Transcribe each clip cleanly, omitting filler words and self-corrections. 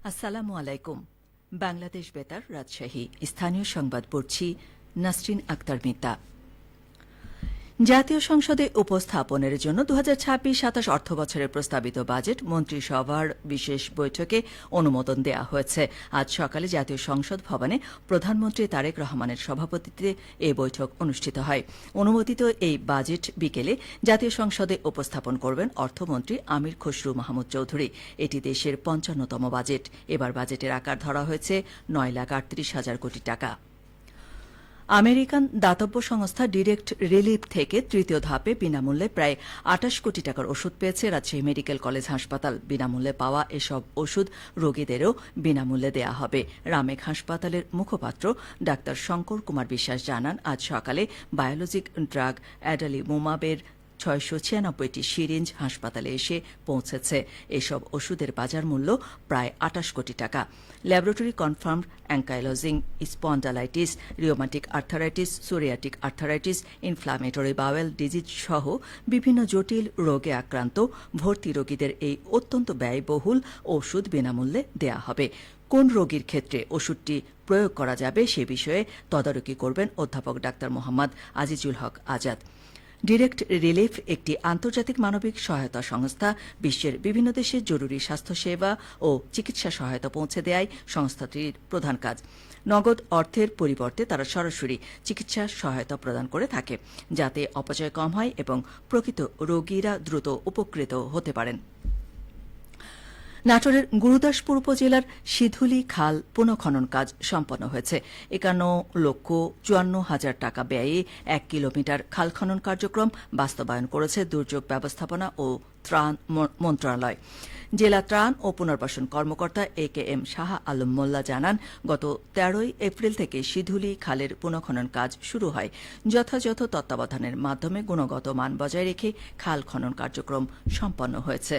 আসসালামু আলাইকুম। বাংলাদেশ বেতার, রাজশাহী। স্থানীয় সংবাদ পড়ছি নাসরিন আক্তার মিতা। জাতীয় সংসদে উপস্থাপনের জন্য 2026-27 অর্থবছরের প্রস্তাবিত বাজেট মন্ত্রিসভার বিশেষ বৈঠকে অনুমোদন দেওয়া হয়েছে। আজ সকালে জাতীয় সংসদ ভবনে প্রধানমন্ত্রী তারেক রহমানের সভাপতিত্বে এ বৈঠক অনুষ্ঠিত হয়। অনুমোদিত এই বাজেট বিকেলে জাতীয় সংসদে উপস্থাপন করবেন অর্থমন্ত্রী আমির খসরু মাহমুদ চৌধুরী। এটি দেশের 55তম বাজেট। এবার বাজেটের আকার ধরা হয়েছে 9,38,000 কোটি টাকা। আমেরিকান দাতব্য সংস্থা ডিরেক্ট রিলিফ থেকে তৃতীয় ধাপে বিনামূল্যে প্রায় 28 কোটি টাকার ওষুধ পেয়েছে রাজশাহী মেডিকেল কলেজ হাসপাতাল। বিনামূল্যে পাওয়া এসব ওষুধ রোগীদেরও বিনামূল্যে দেয়া হবে। রামেক হাসপাতালের মুখপাত্র ডাক্তার শঙ্কর কুমার বিশ্বাস জানান, আজ সকালে বায়োলজিক ড্রাগ অ্যাডালিমুমাবের 696টি সিরিঞ্জ হাসপাতালে এসে পৌঁছেছে। এসব ওষুধের বাজার মূল্য প্রায় 28 কোটি টাকা। Laboratory confirmed ankylosing spondylitis, rheumatic arthritis, psoriatic arthritis, inflammatory bowel disease সহ বিভিন্ন জটিল রোগে আক্রান্ত ভর্তি রোগীদের এই অত্যন্ত ব্যয়বহুল ওষুধ বিনামূল্যে দেয়া হবে। কোন রোগীর ক্ষেত্রে ওষুধটি প্রয়োগ করা যাবে সে বিষয়ে তদারকি করবেন অধ্যাপক ডাক্তার মোহাম্মদ আজিজুল হক আজাদ। ডিরেক্ট রিলিফ একটি আন্তর্জাতিক মানবিক সহায়তা সংস্থা। বিশ্বের বিভিন্ন দেশে জরুরি স্বাস্থ্যসেবা ও চিকিৎসা সহায়তা পৌঁছে দেয় সংস্থাটির প্রধান কাজ। নগদ অর্থের পরিবর্তে তারা সরাসরি চিকিৎসা সহায়তা প্রদান করে থাকে, যাতে অপচয় কম হয় এবং প্রকৃত রোগীরা দ্রুত উপকৃত হতে পারেন। নাটোরের গুরুদাসপুর উপজেলার সিধুলি খাল পুনঃখনন কাজ সম্পন্ন হয়েছে। 51,54,000 টাকা ব্যয়ে 1 কিলোমিটার খাল খনন কার্যক্রম বাস্তবায়ন করেছে দুর্যোগ ব্যবস্থাপনা ও ত্রাণ মন্ত্রণালয়। জেলা ত্রাণ ও পুনর্বাসন কর্মকর্তা AKM শাহ আলম মোল্লা জানান, গত 13 এপ্রিল থেকে সিধুলি খালের পুনঃখনন কাজ শুরু হয়। যথাযথ তত্ত্বাবধানের মাধ্যমে গুণগত মান বজায় রেখে খাল খনন কার্যক্রম সম্পন্ন হয়েছে।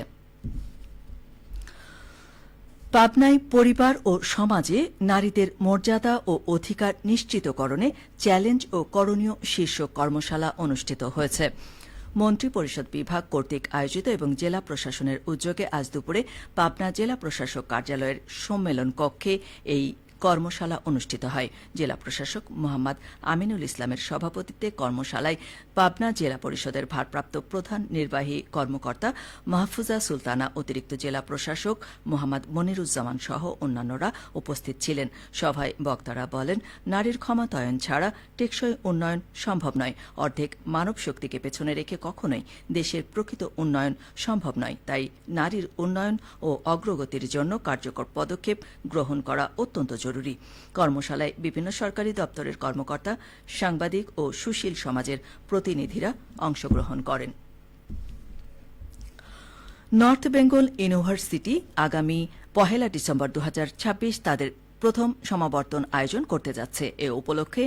পাবনায় পরিবার ও সমাজে নারীদের মর্যাদা ও অধিকার নিশ্চিতকরণে চ্যালেঞ্জ ও করণীয় শীর্ষক কর্মশালা অনুষ্ঠিত হয়েছে। মন্ত্রিপরিষদ বিভাগ কর্তৃক আয়োজিত এবং জেলা প্রশাসনের উদ্যোগে আজ দুপুরে পাবনা জেলা প্রশাসক কার্যালয়ের সম্মেলন কক্ষে এই কর্মশালা অনুষ্ঠিত হয়। জেলা প্রশাসক মোহাম্মদ আমিনুল ইসলামের সভাপতিত্বে কর্মশালায় পাবনা জেলা পরিষদের ভারপ্রাপ্ত প্রধান নির্বাহী কর্মকর্তা মাহফুজা সুলতানা, অতিরিক্ত জেলা প্রশাসক মোহাম্মদ মনিরুজ্জামান সহ অন্যান্যরা উপস্থিত ছিলেন। সভায় বক্তারা বলেন, নারীর ক্ষমতায়ন ছাড়া টেকসই উন্নয়ন সম্ভব নয়। অর্ধেক মানব শক্তিকে পেছনে রেখে কখনোই দেশের প্রকৃত উন্নয়ন সম্ভব নয়। তাই নারীর উন্নয়ন ও অগ্রগতির জন্য কার্যকর পদক্ষেপ গ্রহণ করা অত্যন্ত জরুরি। কর্মশালায় বিভিন্ন সরকারি দপ্তরের কর্মকর্তা, সাংবাদিক ও সুশীল সমাজের প্রতিনিধিরা অংশগ্রহণ করেন। নর্থ বেঙ্গল ইউনিভার্সিটি আগামী 1 ডিসেম্বর 2026 তাদের প্রথম সমাবর্তন আয়োজন করতে যাচ্ছে। এ উপলক্ষে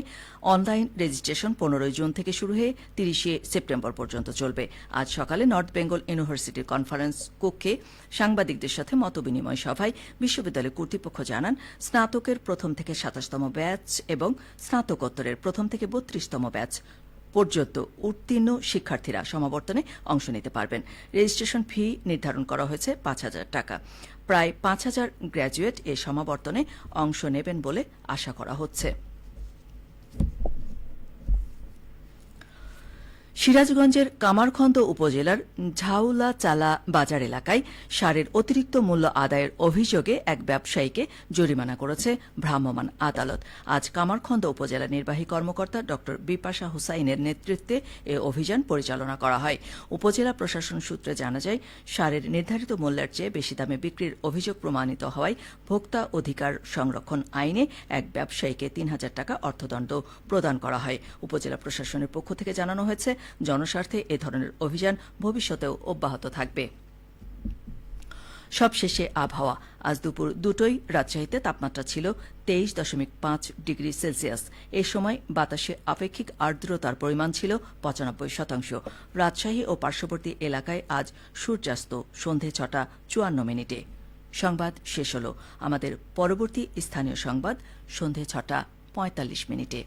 অনলাইন রেজিস্ট্রেশন 15 জুন থেকে শুরু হয়ে 30 সেপ্টেম্বর পর্যন্ত চলবে। আজ সকালে নর্থ বেঙ্গল ইউনিভার্সিটির কনফারেন্স কক্ষে সাংবাদিকদের সাথে মতবিনিময় সভায় বিশ্ববিদ্যালয় কর্তৃপক্ষ জানান, স্নাতকের প্রথম থেকে 27তম ব্যাচ এবং স্নাতকোত্তরের প্রথম থেকে 32তম ব্যাচ পর্যন্ত উত্তীর্ণ শিক্ষার্থীরা সমাবর্তনে অংশ নিতে পারবেন। রেজিস্ট্রেশন ফি নির্ধারণ করা হয়েছে 5,000 টাকা। প্রায় 5,000 গ্র্যাজুয়েট এ সমাবর্তনে অংশ নেবেন বলে আশা করা হচ্ছে। সিরাজগঞ্জের কামারখন্দ উপজেলার ঝাউলাচালা বাজার এলাকায় সারের অতিরিক্ত মূল্য আদায়ের অভিযোগে এক ব্যবসায়ীকে জরিমানা করেছে ভ্রাম্যমাণ আদালত। আজ কামারখন্দ উপজেলা নির্বাহী কর্মকর্তা ড বিপাশা হুসাইনের নেতৃত্বে এ অভিযান পরিচালনা করা হয়। উপজেলা প্রশাসন সূত্রে জানা যায়, সারের নির্ধারিত মূল্যের চেয়ে বেশি দামে বিক্রির অভিযোগ প্রমাণিত হওয়ায় ভোক্তা অধিকার সংরক্ষণ আইনে এক ব্যবসায়ীকে 3,000 টাকা অর্থদণ্ড প্রদান করা হয়। উপজেলা প্রশাসনের পক্ষ থেকে জানানো হয়েছে, জনস্বার্থে এ ধরনের অভিযান ভবিষ্যতেও অব্যাহত থাকবে। সবশেষে আবহাওয়া। আজ দুপুর 2টোয় রাজশাহীতে তাপমাত্রা ছিল 23.5 ডিগ্রি সেলসিয়াস। এ সময় বাতাসে আপেক্ষিক আর্দ্রতার পরিমাণ ছিল 95%। রাজশাহী ও পার্শ্ববর্তী এলাকায় আজ সূর্যাস্ত সন্ধে 6:54। সংবাদ শেষ হল। আমাদের পরবর্তী স্থানীয় সংবাদ সন্ধে 6:45।